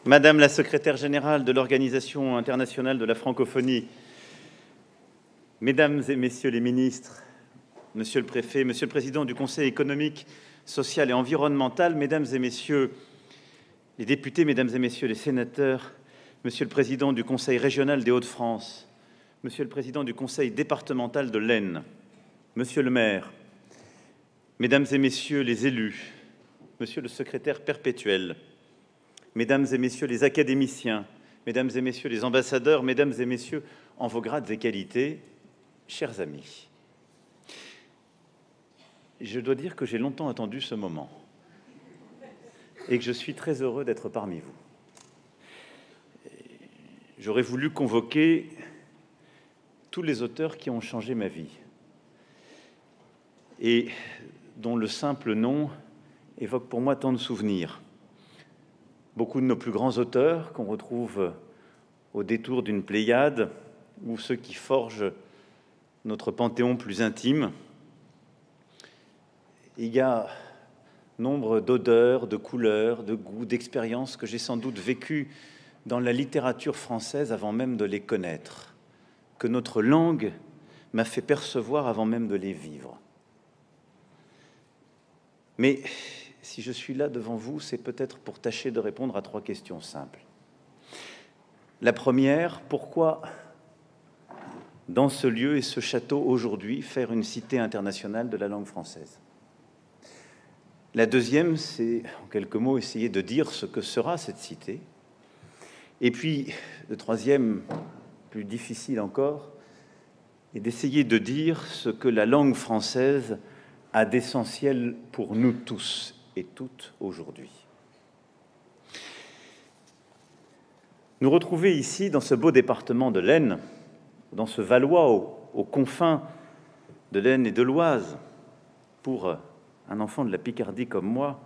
Madame la secrétaire générale de l'Organisation internationale de la francophonie, Mesdames et Messieurs les ministres, Monsieur le Préfet, Monsieur le Président du Conseil économique, social et environnemental, Mesdames et Messieurs les députés, Mesdames et Messieurs les sénateurs, Monsieur le Président du Conseil régional des Hauts-de-France, Monsieur le Président du Conseil départemental de l'Aisne, Monsieur le maire, Mesdames et Messieurs les élus, Monsieur le secrétaire perpétuel, Mesdames et Messieurs les académiciens, Mesdames et Messieurs les ambassadeurs, Mesdames et Messieurs en vos grades et qualités, chers amis, je dois dire que j'ai longtemps attendu ce moment et que je suis très heureux d'être parmi vous. J'aurais voulu convoquer tous les auteurs qui ont changé ma vie et dont le simple nom évoque pour moi tant de souvenirs. Beaucoup de nos plus grands auteurs qu'on retrouve au détour d'une Pléiade ou ceux qui forgent notre panthéon plus intime. Il y a nombre d'odeurs, de couleurs, de goûts, d'expériences que j'ai sans doute vécues dans la littérature française avant même de les connaître, que notre langue m'a fait percevoir avant même de les vivre. Mais si je suis là devant vous, c'est peut-être pour tâcher de répondre à 3 questions simples. La première, pourquoi dans ce lieu et ce château aujourd'hui faire une cité internationale de la langue française? La deuxième, c'est en quelques mots essayer de dire ce que sera cette cité. Et puis, le troisième, plus difficile encore, est d'essayer de dire ce que la langue française a d'essentiel pour nous tous et toutes aujourd'hui. Nous retrouver ici, dans ce beau département de l'Aisne, dans ce Valois aux confins de l'Aisne et de l'Oise, pour un enfant de la Picardie comme moi,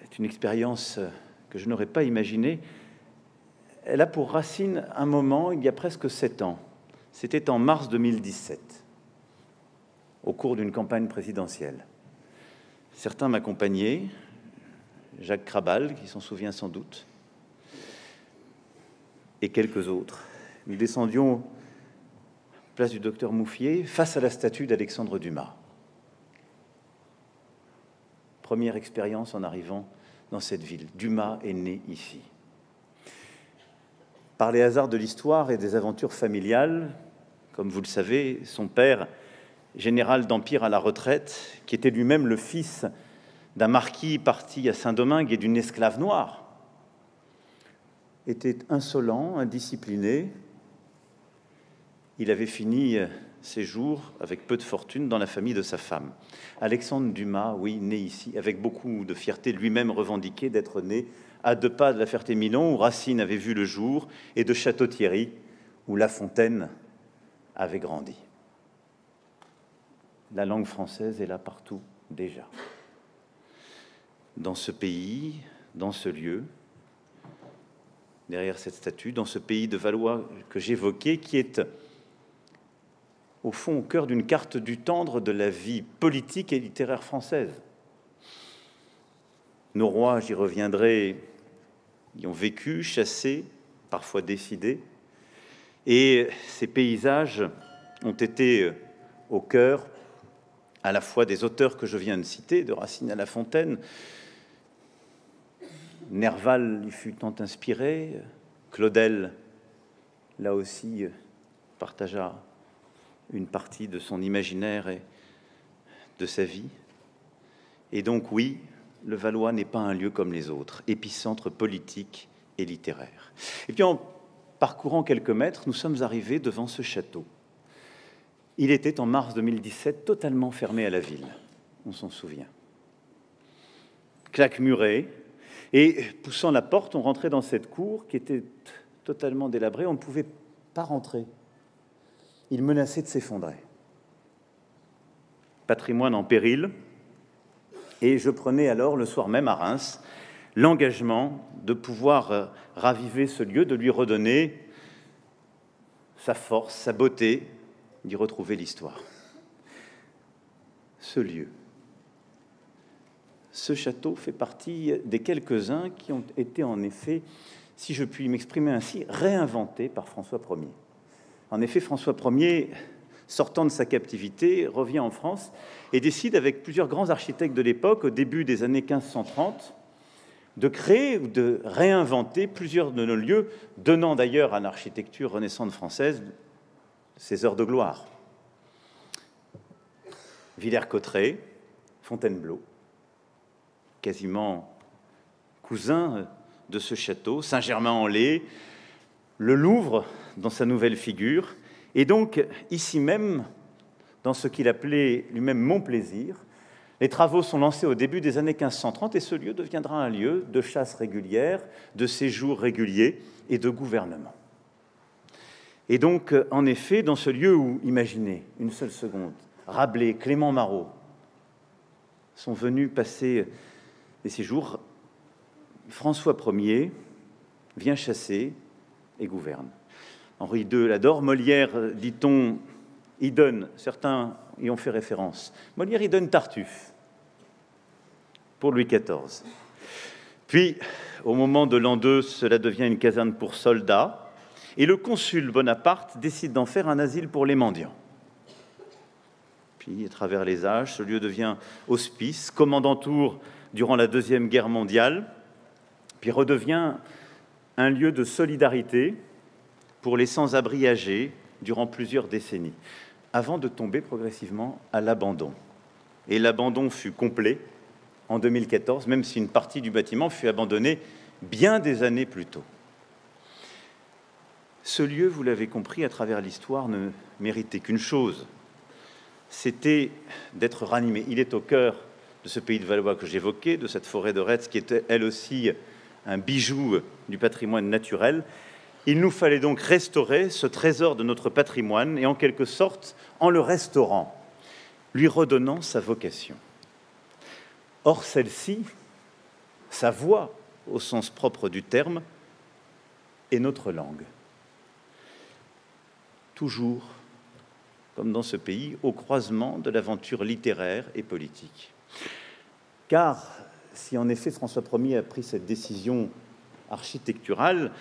est une expérience que je n'aurais pas imaginée. Elle a pour racine un moment, il y a presque 7 ans. C'était en mars 2017, au cours d'une campagne présidentielle. Certains m'accompagnaient, Jacques Krabal, qui s'en souvient sans doute, et quelques autres. Nous descendions place du docteur Mouffier, face à la statue d'Alexandre Dumas. Première expérience en arrivant dans cette ville. Dumas est né ici. Par les hasards de l'histoire et des aventures familiales, comme vous le savez, son père, général d'Empire à la retraite, qui était lui-même le fils d'un marquis parti à Saint-Domingue et d'une esclave noire, était insolent, indiscipliné. Il avait fini ses jours avec peu de fortune dans la famille de sa femme. Alexandre Dumas, oui, né ici, avec beaucoup de fierté, lui-même revendiqué d'être né à 2 pas de la Ferté-Milon, où Racine avait vu le jour, et de Château-Thierry, où La Fontaine avait grandi. La langue française est là partout, déjà. Dans ce pays, dans ce lieu, derrière cette statue, dans ce pays de Valois que j'évoquais, qui est au fond au cœur d'une carte du tendre de la vie politique et littéraire française. Nos rois, j'y reviendrai, y ont vécu, chassé, parfois décidé, et ces paysages ont été au cœur à la fois des auteurs que je viens de citer, de Racine à La Fontaine. Nerval y fut tant inspiré, Claudel, là aussi, partagea une partie de son imaginaire et de sa vie. Et donc, oui, le Valois n'est pas un lieu comme les autres, épicentre politique et littéraire. Et puis, en parcourant quelques mètres, nous sommes arrivés devant ce château. Il était, en mars 2017, totalement fermé à la ville, on s'en souvient. Claque murée, et poussant la porte, on rentrait dans cette cour qui était totalement délabrée, on ne pouvait pas rentrer. Il menaçait de s'effondrer. Patrimoine en péril, et je prenais alors, le soir même à Reims, l'engagement de pouvoir raviver ce lieu, de lui redonner sa force, sa beauté, d'y retrouver l'histoire. Ce lieu, ce château fait partie des quelques-uns qui ont été en effet, si je puis m'exprimer ainsi, réinventés par François Ier. En effet, François Ier, sortant de sa captivité, revient en France et décide, avec plusieurs grands architectes de l'époque, au début des années 1530, de créer ou de réinventer plusieurs de nos lieux, donnant d'ailleurs à l'architecture renaissante française ses heures de gloire. Villers-Cotterêts, Fontainebleau, quasiment cousin de ce château, Saint-Germain-en-Laye, le Louvre dans sa nouvelle figure, et donc ici même, dans ce qu'il appelait lui-même Mon Plaisir, les travaux sont lancés au début des années 1530 et ce lieu deviendra un lieu de chasse régulière, de séjour régulier et de gouvernement. Et donc, en effet, dans ce lieu où, imaginez, une seule seconde, Rabelais, Clément Marot sont venus passer des séjours, François Ier vient chasser et gouverne. Henri II l'adore. Molière, dit-on, y donne, certains y ont fait référence. Molière y donne Tartuffe pour Louis XIV. Puis, au moment de l'an 2, cela devient une caserne pour soldats, et le consul Bonaparte décide d'en faire un asile pour les mendiants. Puis, à travers les âges, ce lieu devient hospice, commandantour durant la Deuxième Guerre mondiale, puis redevient un lieu de solidarité pour les sans-abri âgés durant plusieurs décennies, avant de tomber progressivement à l'abandon. Et l'abandon fut complet en 2014, même si une partie du bâtiment fut abandonnée bien des années plus tôt. Ce lieu, vous l'avez compris, à travers l'histoire, ne méritait qu'une chose, c'était d'être ranimé. Il est au cœur de ce pays de Valois que j'évoquais, de cette forêt de Retz, qui était elle aussi un bijou du patrimoine naturel. Il nous fallait donc restaurer ce trésor de notre patrimoine et, en quelque sorte, en le restaurant, lui redonnant sa vocation. Or, celle-ci, sa voix, au sens propre du terme, est notre langue. Toujours, comme dans ce pays, au croisement de l'aventure littéraire et politique. Car, si en effet François Ier a pris cette décision architecturale,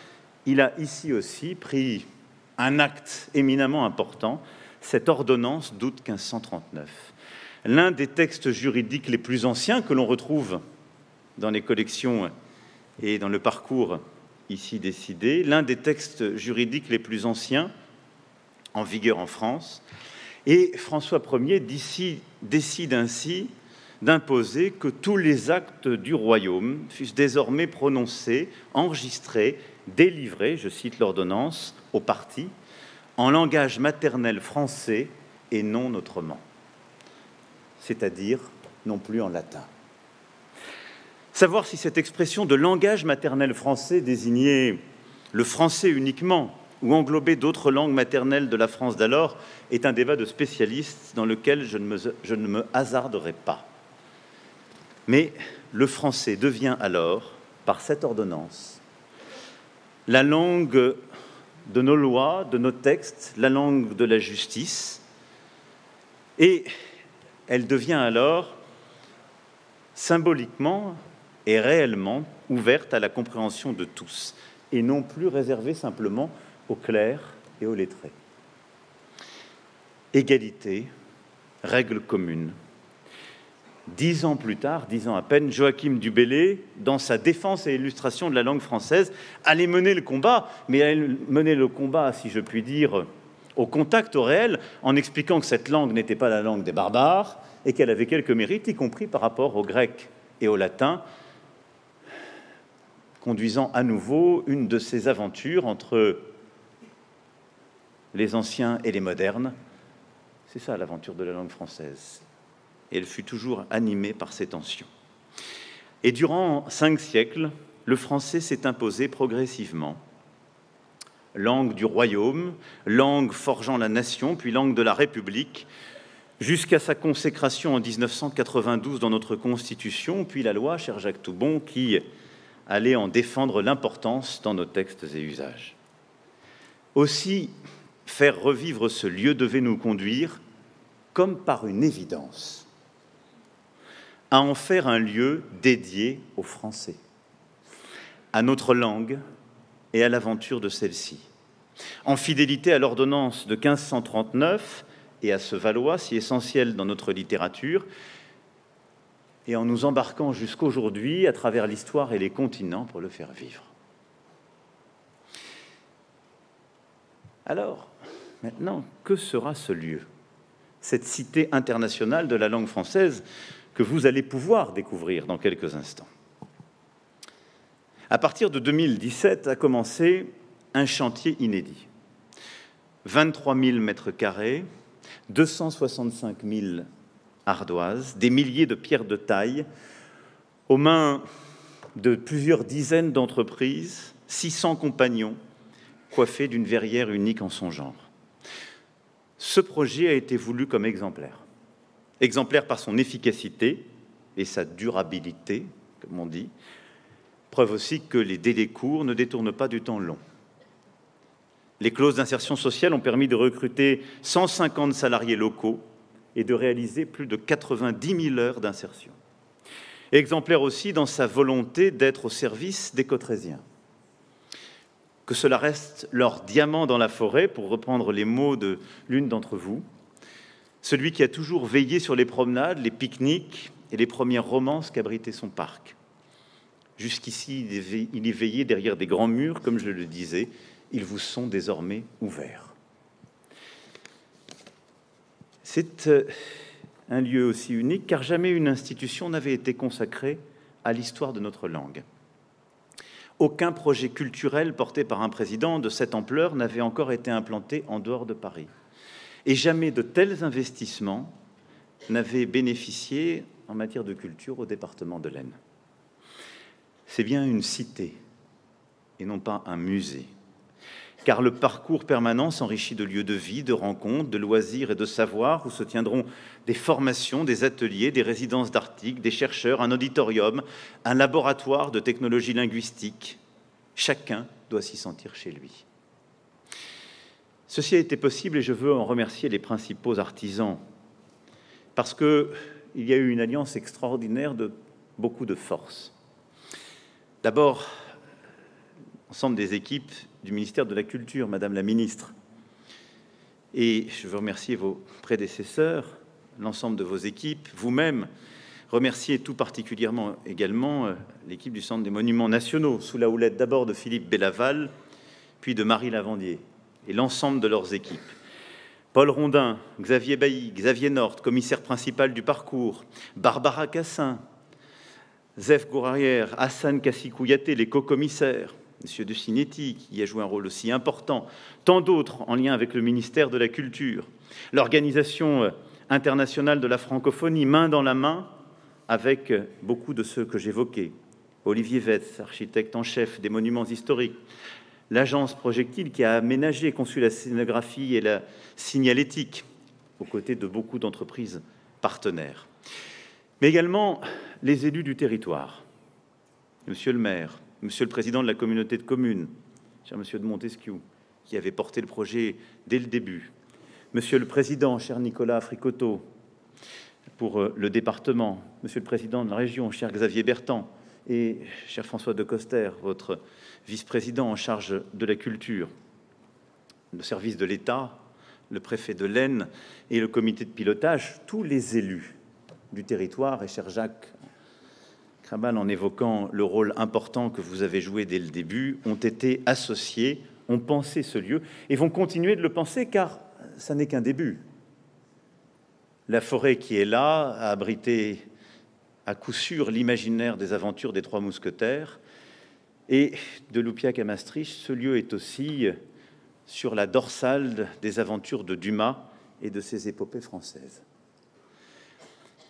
il a ici aussi pris un acte éminemment important, cette ordonnance d'août 1539. L'un des textes juridiques les plus anciens que l'on retrouve dans les collections et dans le parcours ici décidé, l'un des textes juridiques les plus anciens en vigueur en France. Et François Ier décide ainsi d'imposer que tous les actes du royaume fussent désormais prononcés, enregistrés, délivrés, je cite l'ordonnance, aux partis, en langage maternel français et non autrement, c'est-à-dire non plus en latin. Savoir si cette expression de langage maternel français désignait le français uniquement ou englobait d'autres langues maternelles de la France d'alors est un débat de spécialistes dans lequel je ne me hasarderai pas. Mais le français devient alors, par cette ordonnance, la langue de nos lois, de nos textes, la langue de la justice, et elle devient alors symboliquement et réellement ouverte à la compréhension de tous, et non plus réservée simplement aux clercs et aux lettrés. Égalité, règle commune. 10 ans plus tard, 10 ans à peine, Joachim du Bellay, dans sa défense et illustration de la langue française, allait mener le combat, mais allait mener le combat, si je puis dire, au contact, au réel, en expliquant que cette langue n'était pas la langue des barbares et qu'elle avait quelques mérites, y compris par rapport au grec et au latin, conduisant à nouveau une de ces aventures entre les anciens et les modernes. C'est ça l'aventure de la langue française. Et elle fut toujours animée par ces tensions. Et durant 5 siècles, le français s'est imposé progressivement. Langue du royaume, langue forgeant la nation, puis langue de la République, jusqu'à sa consécration en 1992 dans notre Constitution, puis la loi, cher Jacques Toubon, qui allait en défendre l'importance dans nos textes et usages. Aussi, faire revivre ce lieu devait nous conduire, comme par une évidence, à en faire un lieu dédié aux Français, à notre langue et à l'aventure de celle-ci. En fidélité à l'ordonnance de 1539 et à ce Valois si essentiel dans notre littérature, et en nous embarquant jusqu'aujourd'hui à travers l'histoire et les continents pour le faire vivre. Alors, maintenant, que sera ce lieu, cette cité internationale de la langue française que vous allez pouvoir découvrir dans quelques instants? À partir de 2017 a commencé un chantier inédit. 23 000 mètres carrés, 265 000 ardoises, des milliers de pierres de taille, aux mains de plusieurs dizaines d'entreprises, 600 compagnons, coiffés d'une verrière unique en son genre. Ce projet a été voulu comme exemplaire. Exemplaire par son efficacité et sa durabilité, comme on dit. Preuve aussi que les délais courts ne détournent pas du temps long. Les clauses d'insertion sociale ont permis de recruter 150 salariés locaux et de réaliser plus de 90 000 heures d'insertion. Exemplaire aussi dans sa volonté d'être au service des Cotrésiens. Que cela reste leur diamant dans la forêt, pour reprendre les mots de l'une d'entre vous, celui qui a toujours veillé sur les promenades, les pique-niques et les premières romances qu'abritait son parc. Jusqu'ici, il y veillait derrière des grands murs, comme je le disais, ils vous sont désormais ouverts. C'est un lieu aussi unique, car jamais une institution n'avait été consacrée à l'histoire de notre langue. Aucun projet culturel porté par un président de cette ampleur n'avait encore été implanté en dehors de Paris. Et jamais de tels investissements n'avaient bénéficié en matière de culture au département de l'Aisne. C'est bien une cité et non pas un musée. Car le parcours permanent s'enrichit de lieux de vie, de rencontres, de loisirs et de savoirs où se tiendront des formations, des ateliers, des résidences d'articles, des chercheurs, un auditorium, un laboratoire de technologie linguistique. Chacun doit s'y sentir chez lui. Ceci a été possible et je veux en remercier les principaux artisans parce qu'il y a eu une alliance extraordinaire de beaucoup de forces. D'abord, l'ensemble des équipes du ministère de la Culture, Madame la Ministre. Et je veux remercier vos prédécesseurs, l'ensemble de vos équipes, vous-même, remercier tout particulièrement également l'équipe du Centre des Monuments Nationaux, sous la houlette d'abord de Philippe Bellaval, puis de Marie Lavandier, et l'ensemble de leurs équipes. Paul Rondin, Xavier Bailly, Xavier Nord, commissaire principal du parcours, Barbara Cassin, Zef Gourarière, Hassan Kassi-Kouyaté, les co-commissaires, M. De Cinetti, qui a joué un rôle aussi important, tant d'autres en lien avec le ministère de la Culture, l'Organisation internationale de la francophonie, main dans la main avec beaucoup de ceux que j'évoquais, Olivier Wetz, architecte en chef des monuments historiques, l'agence Projectile qui a aménagé et conçu la scénographie et la signalétique, aux côtés de beaucoup d'entreprises partenaires, mais également les élus du territoire, Monsieur le maire, Monsieur le président de la communauté de communes, cher Monsieur de Montesquiou, qui avait porté le projet dès le début, Monsieur le président, cher Nicolas Fricoteau, pour le département, Monsieur le président de la région, cher Xavier Bertrand, et cher François de Coster, votre vice-président en charge de la culture, le service de l'État, le préfet de l'Aisne et le comité de pilotage, tous les élus du territoire, et cher Jacques Krabal, en évoquant le rôle important que vous avez joué dès le début, ont été associés, ont pensé ce lieu et vont continuer de le penser, car ça n'est qu'un début. La forêt qui est là a abrité à coup sûr l'imaginaire des aventures des Trois Mousquetaires, et de Loupiac à Maastricht, ce lieu est aussi sur la dorsale des aventures de Dumas et de ses épopées françaises.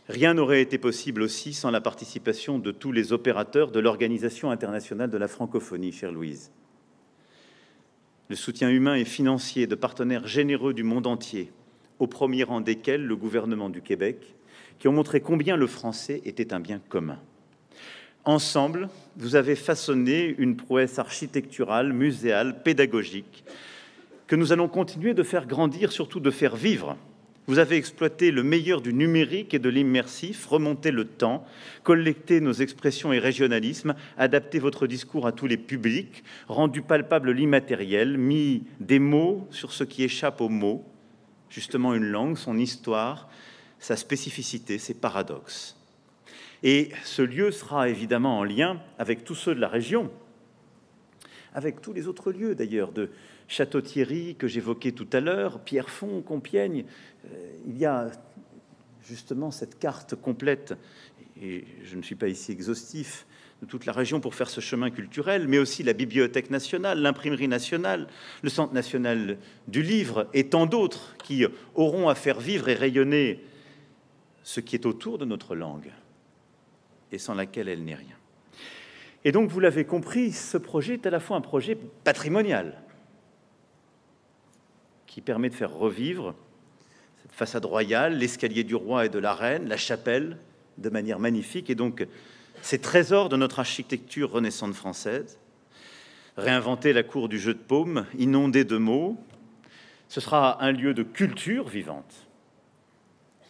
Rien n'aurait été possible aussi sans la participation de tous les opérateurs de l'Organisation internationale de la francophonie, chère Louise. Le soutien humain et financier de partenaires généreux du monde entier, au premier rang desquels le gouvernement du Québec, qui ont montré combien le français était un bien commun. Ensemble, vous avez façonné une prouesse architecturale, muséale, pédagogique, que nous allons continuer de faire grandir, surtout de faire vivre, Vous avez exploité le meilleur du numérique et de l'immersif, remonté le temps, collecté nos expressions et régionalismes, adapté votre discours à tous les publics, rendu palpable l'immatériel, mis des mots sur ce qui échappe aux mots, justement une langue, son histoire, sa spécificité, ses paradoxes. Et ce lieu sera évidemment en lien avec tous ceux de la région, avec tous les autres lieux d'ailleurs, de Château-Thierry que j'évoquais tout à l'heure, Pierrefonds, Compiègne. Il y a justement cette carte complète, et je ne suis pas ici exhaustif, de toute la région pour faire ce chemin culturel, mais aussi la Bibliothèque nationale, l'Imprimerie nationale, le Centre national du livre et tant d'autres qui auront à faire vivre et rayonner ce qui est autour de notre langue et sans laquelle elle n'est rien. Et donc, vous l'avez compris, ce projet est à la fois un projet patrimonial qui permet de faire revivre cette façade royale, l'escalier du roi et de la reine, la chapelle, de manière magnifique, et donc ces trésors de notre architecture renaissante française. Réinventer la cour du jeu de paume, inondée de mots. Ce sera un lieu de culture vivante.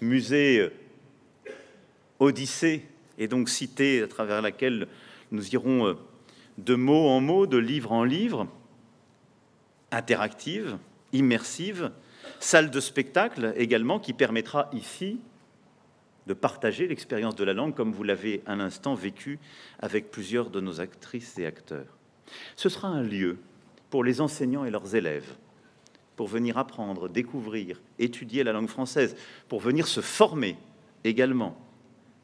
Musée Odyssée, et donc cité à travers laquelle nous irons de mot en mot, de livre en livre, interactive, immersive, salle de spectacle également, qui permettra ici de partager l'expérience de la langue comme vous l'avez un instant vécu avec plusieurs de nos actrices et acteurs. Ce sera un lieu pour les enseignants et leurs élèves, pour venir apprendre, découvrir, étudier la langue française, pour venir se former également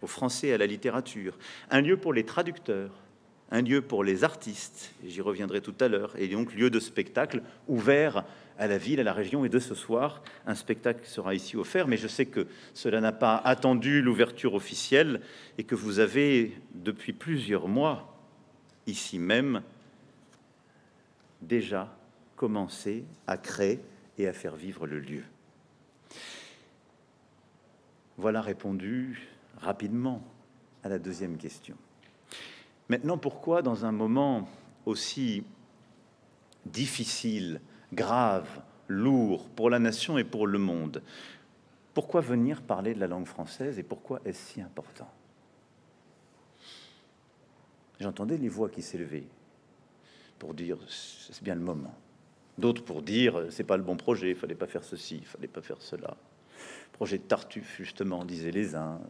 au français et à la littérature, un lieu pour les traducteurs, un lieu pour les artistes, et j'y reviendrai tout à l'heure, et donc lieu de spectacle ouvert à la ville, à la région, et de ce soir, un spectacle sera ici offert, mais je sais que cela n'a pas attendu l'ouverture officielle et que vous avez, depuis plusieurs mois, ici même, déjà commencé à créer et à faire vivre le lieu. Voilà répondu rapidement à la deuxième question. Maintenant, pourquoi, dans un moment aussi difficile, grave, lourd pour la nation et pour le monde, pourquoi venir parler de la langue française et pourquoi est-ce si important? J'entendais les voix qui s'élevaient pour dire c'est bien le moment. D'autres pour dire c'est pas le bon projet, il fallait pas faire ceci, il fallait pas faire cela. Projet de Tartuffe, justement, disaient les uns.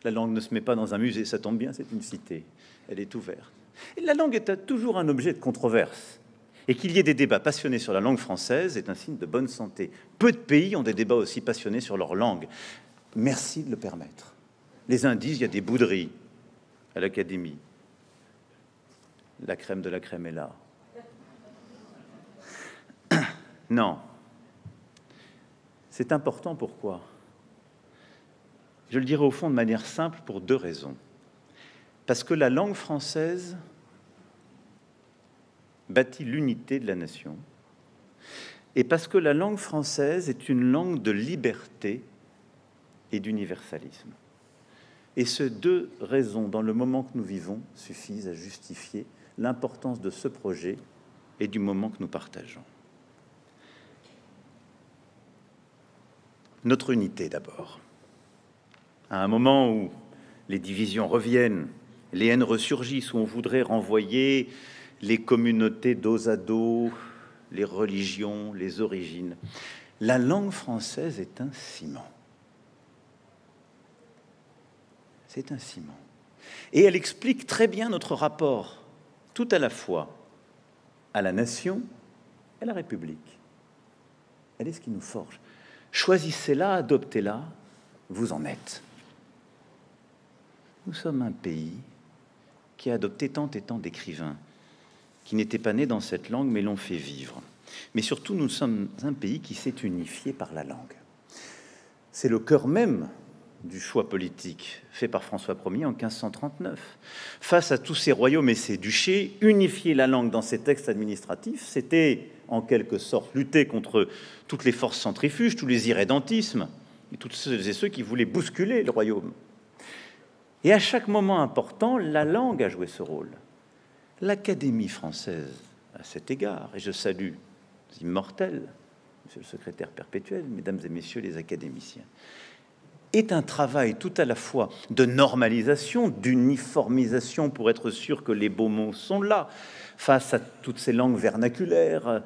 La langue ne se met pas dans un musée, ça tombe bien, c'est une cité, elle est ouverte. Et la langue est toujours un objet de controverse. Et qu'il y ait des débats passionnés sur la langue française est un signe de bonne santé. Peu de pays ont des débats aussi passionnés sur leur langue. Merci de le permettre. Les uns disent il y a des bouderies à l'Académie. La crème de la crème est là. Non. C'est important, pourquoi? Je le dirais au fond de manière simple pour deux raisons. Parce que la langue française bâtit l'unité de la nation, et parce que la langue française est une langue de liberté et d'universalisme. Et ces deux raisons, dans le moment que nous vivons, suffisent à justifier l'importance de ce projet et du moment que nous partageons. Notre unité d'abord. À un moment où les divisions reviennent, les haines ressurgissent, où on voudrait renvoyer les communautés dos à dos, les religions, les origines, la langue française est un ciment. C'est un ciment. Et elle explique très bien notre rapport, tout à la fois à la nation et à la République. Elle est ce qui nous forge. Choisissez-la, adoptez-la, vous en êtes. Nous sommes un pays qui a adopté tant et tant d'écrivains qui n'étaient pas nés dans cette langue, mais l'ont fait vivre. Mais surtout, nous sommes un pays qui s'est unifié par la langue. C'est le cœur même du choix politique fait par François Ier en 1539. Face à tous ces royaumes et ces duchés, unifier la langue dans ces textes administratifs, c'était en quelque sorte lutter contre toutes les forces centrifuges, tous les irrédentismes, et toutes celles et ceux qui voulaient bousculer le royaume. Et à chaque moment important, la langue a joué ce rôle. L'Académie française, à cet égard, et je salue les immortels, monsieur le secrétaire perpétuel, mesdames et messieurs les académiciens, est un travail tout à la fois de normalisation, d'uniformisation pour être sûr que les beaux mots sont là, face à toutes ces langues vernaculaires, à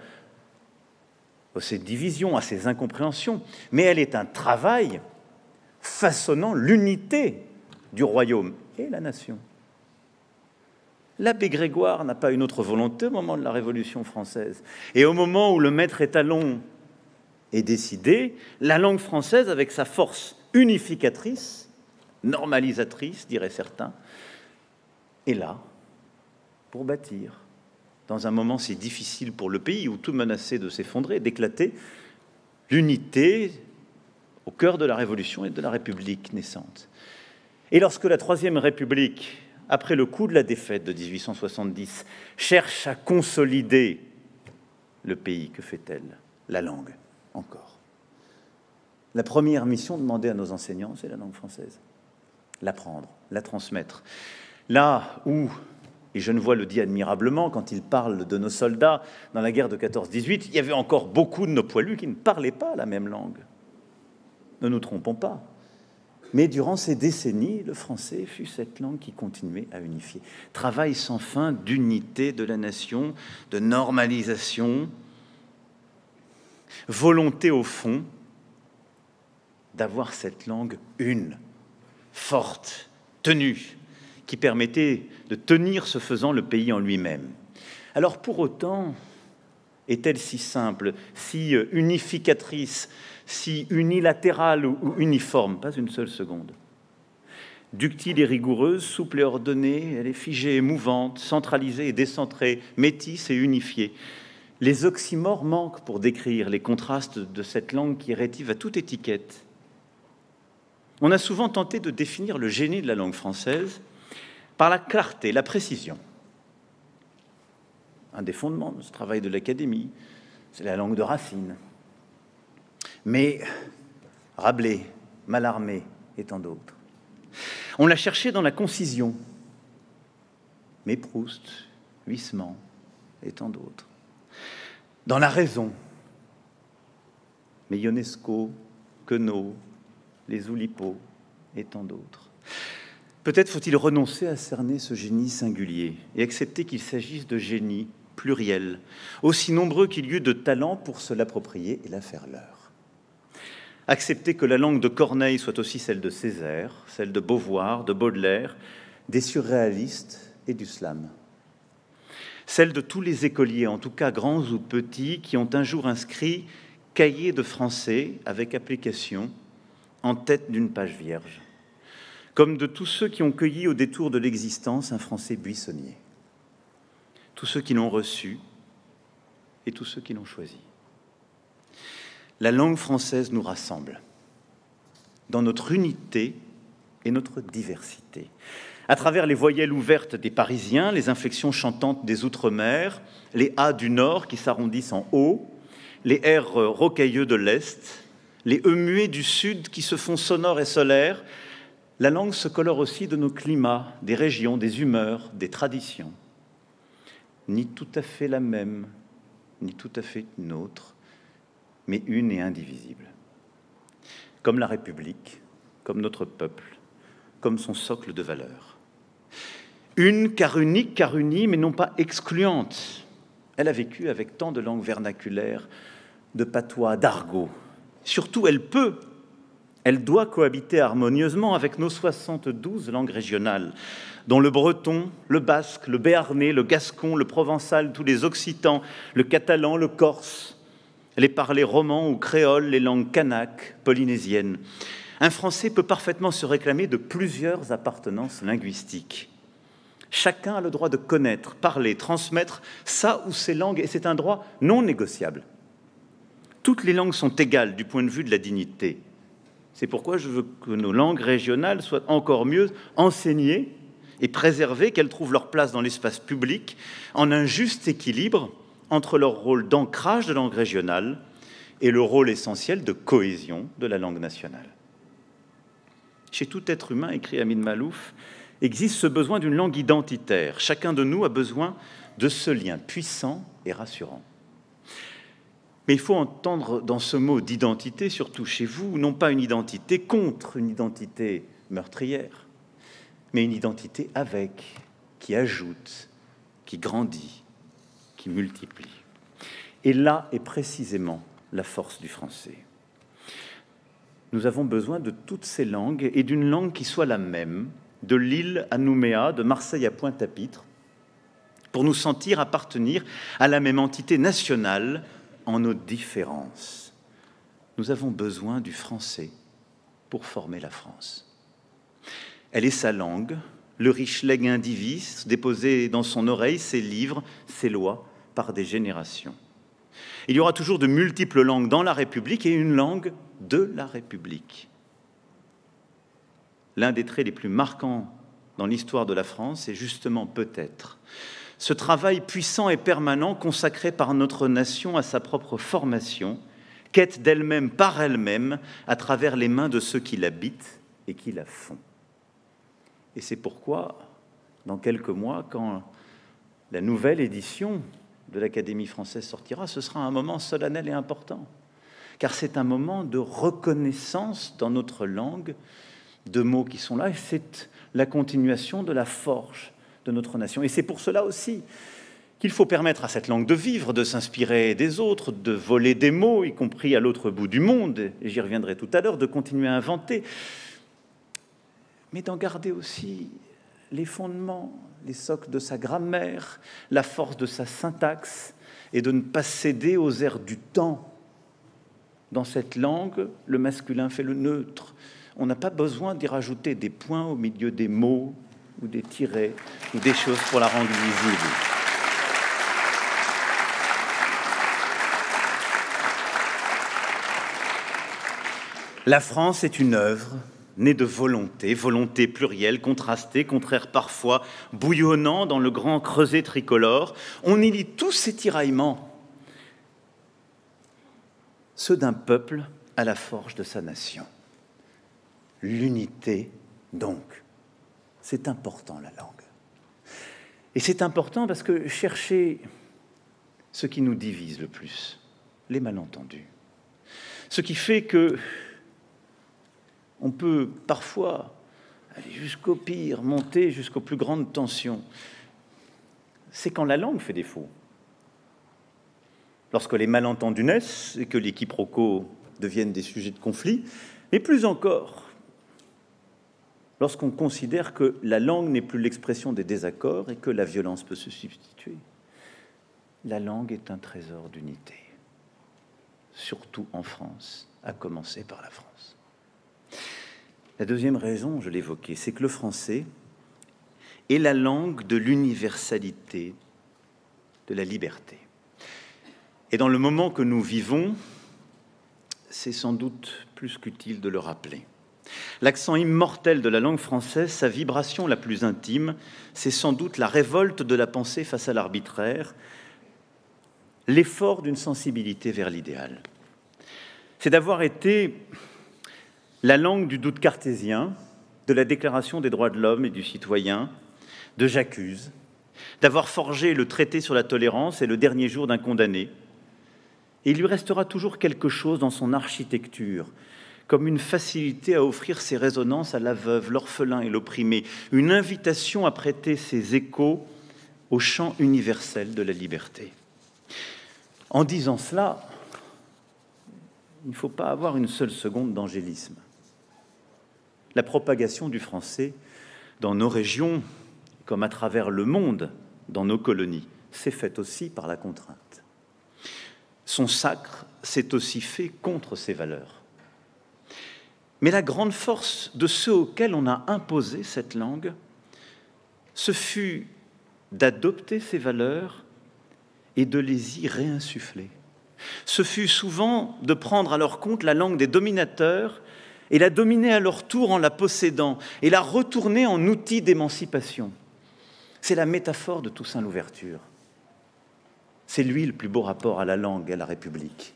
ces divisions, à ces incompréhensions, mais elle est un travail façonnant l'unité du royaume et la nation. L'abbé Grégoire n'a pas une autre volonté au moment de la Révolution française. Et au moment où le maître étalon est décidé, la langue française, avec sa force unificatrice, normalisatrice, diraient certains, est là pour bâtir, dans un moment si difficile pour le pays, où tout menaçait de s'effondrer, d'éclater, l'unité au cœur de la Révolution et de la République naissante. Et lorsque la Troisième République, après le coup de la défaite de 1870, cherche à consolider le pays, que fait-elle? La langue, encore. La première mission demandée à nos enseignants, c'est la langue française. L'apprendre, la transmettre. Là où, et Genevoix le dit admirablement quand il parle de nos soldats dans la guerre de 14-18, il y avait encore beaucoup de nos poilus qui ne parlaient pas la même langue. Ne nous trompons pas. Mais durant ces décennies, le français fut cette langue qui continuait à unifier. Travail sans fin d'unité de la nation, de normalisation, volonté au fond d'avoir cette langue une, forte, tenue, qui permettait de tenir, ce faisant, le pays en lui-même. Alors pour autant, est-elle si simple, si unificatrice, si unilatérale ou uniforme? Pas une seule seconde. Ductile et rigoureuse, souple et ordonnée, elle est figée et mouvante, centralisée et décentrée, métisse et unifiée. Les oxymores manquent pour décrire les contrastes de cette langue qui est rétive à toute étiquette. On a souvent tenté de définir le génie de la langue française par la clarté, la précision. Un des fondements de ce travail de l'Académie, c'est la langue de Racine. Mais Rabelais, Mallarmé et tant d'autres. On l'a cherché dans la concision, mais Proust, Huysmans et tant d'autres. Dans la raison, mais Ionesco, Queneau, les Oulipo et tant d'autres. Peut-être faut-il renoncer à cerner ce génie singulier et accepter qu'il s'agisse de génies pluriels, aussi nombreux qu'il y eut de talents pour se l'approprier et la faire leur. Accepter que la langue de Corneille soit aussi celle de Césaire, celle de Beauvoir, de Baudelaire, des surréalistes et du slam. Celle de tous les écoliers, en tout cas grands ou petits, qui ont un jour inscrit « cahier de français avec application » en tête d'une page vierge, comme de tous ceux qui ont cueilli au détour de l'existence un français buissonnier, tous ceux qui l'ont reçu et tous ceux qui l'ont choisi. La langue française nous rassemble dans notre unité et notre diversité, à travers les voyelles ouvertes des Parisiens, les inflexions chantantes des Outre-mer, les A du Nord qui s'arrondissent en O, les R rocailleux de l'Est, les E muets du Sud qui se font sonores et solaires. La langue se colore aussi de nos climats, des régions, des humeurs, des traditions. Ni tout à fait la même, ni tout à fait une autre, mais une et indivisible. Comme la République, comme notre peuple, comme son socle de valeurs. Une car unique, car unie, mais non pas excluante. Elle a vécu avec tant de langues vernaculaires, de patois, d'argot. Surtout, elle doit cohabiter harmonieusement avec nos 72 langues régionales, dont le breton, le basque, le béarnais, le gascon, le provençal, tous les occitans, le catalan, le corse, les parlers romans ou créoles, les langues kanak, polynésiennes. Un Français peut parfaitement se réclamer de plusieurs appartenances linguistiques. Chacun a le droit de connaître, parler, transmettre sa ou ses langues, et c'est un droit non négociable. Toutes les langues sont égales du point de vue de la dignité. C'est pourquoi je veux que nos langues régionales soient encore mieux enseignées et préservées, qu'elles trouvent leur place dans l'espace public, en un juste équilibre entre leur rôle d'ancrage de langue régionale et le rôle essentiel de cohésion de la langue nationale. Chez tout être humain, écrit Amin Maalouf, existe ce besoin d'une langue identitaire. Chacun de nous a besoin de ce lien puissant et rassurant. Mais il faut entendre dans ce mot d'identité, surtout chez vous, non pas une identité contre une identité meurtrière, mais une identité avec, qui ajoute, qui grandit, qui multiplie. Et là est précisément la force du français. Nous avons besoin de toutes ces langues et d'une langue qui soit la même, de Lille à Nouméa, de Marseille à Pointe-à-Pitre, pour nous sentir appartenir à la même entité nationale en nos différences. Nous avons besoin du français pour former la France. Elle est sa langue, le riche legs indivis, déposé dans son oreille ses livres, ses lois, par des générations. Il y aura toujours de multiples langues dans la République et une langue de la République. L'un des traits les plus marquants dans l'histoire de la France est justement peut-être ce travail puissant et permanent consacré par notre nation à sa propre formation, quête d'elle-même par elle-même à travers les mains de ceux qui l'habitent et qui la font. Et c'est pourquoi, dans quelques mois, quand la nouvelle édition de l'Académie française sortira, ce sera un moment solennel et important, car c'est un moment de reconnaissance dans notre langue de mots qui sont là, et c'est la continuation de la forge de notre nation. Et c'est pour cela aussi qu'il faut permettre à cette langue de vivre, de s'inspirer des autres, de voler des mots, y compris à l'autre bout du monde, et j'y reviendrai tout à l'heure, de continuer à inventer, mais d'en garder aussi les fondements, les socles de sa grammaire, la force de sa syntaxe, et de ne pas céder aux airs du temps. Dans cette langue, le masculin fait le neutre. On n'a pas besoin d'y rajouter des points au milieu des mots, ou des tirets, ou des choses pour la rendre visible. La France est une œuvre née de volonté, volonté plurielle, contrastée, contraire parfois, bouillonnant dans le grand creuset tricolore. On y lit tous ces tiraillements, ceux d'un peuple à la forge de sa nation. L'unité, donc, c'est important, la langue. Et c'est important parce que chercher ce qui nous divise le plus, les malentendus, ce qui fait que on peut parfois aller jusqu'au pire, monter jusqu'aux plus grandes tensions, c'est quand la langue fait défaut. Lorsque les malentendus naissent et que les quiproquos deviennent des sujets de conflit, mais plus encore, lorsqu'on considère que la langue n'est plus l'expression des désaccords et que la violence peut se substituer. La langue est un trésor d'unité, surtout en France, à commencer par la France. La deuxième raison, je l'évoquais, c'est que le français est la langue de l'universalité, de la liberté. Et dans le moment que nous vivons, c'est sans doute plus qu'utile de le rappeler. L'accent immortel de la langue française, sa vibration la plus intime, c'est sans doute la révolte de la pensée face à l'arbitraire, l'effort d'une sensibilité vers l'idéal. C'est d'avoir été la langue du doute cartésien, de la Déclaration des droits de l'homme et du citoyen, de J'accuse, d'avoir forgé le traité sur la tolérance et le dernier jour d'un condamné. Et il lui restera toujours quelque chose dans son architecture, comme une facilité à offrir ses résonances à la veuve, l'orphelin et l'opprimé, une invitation à prêter ses échos au chant universel de la liberté. En disant cela, il ne faut pas avoir une seule seconde d'angélisme. La propagation du français dans nos régions, comme à travers le monde, dans nos colonies, s'est faite aussi par la contrainte. Son sacre s'est aussi fait contre ses valeurs. Mais la grande force de ceux auxquels on a imposé cette langue, ce fut d'adopter ces valeurs et de les y réinsuffler. Ce fut souvent de prendre à leur compte la langue des dominateurs et la dominer à leur tour en la possédant et la retourner en outil d'émancipation. C'est la métaphore de Toussaint Louverture. C'est lui le plus beau rapport à la langue et à la République.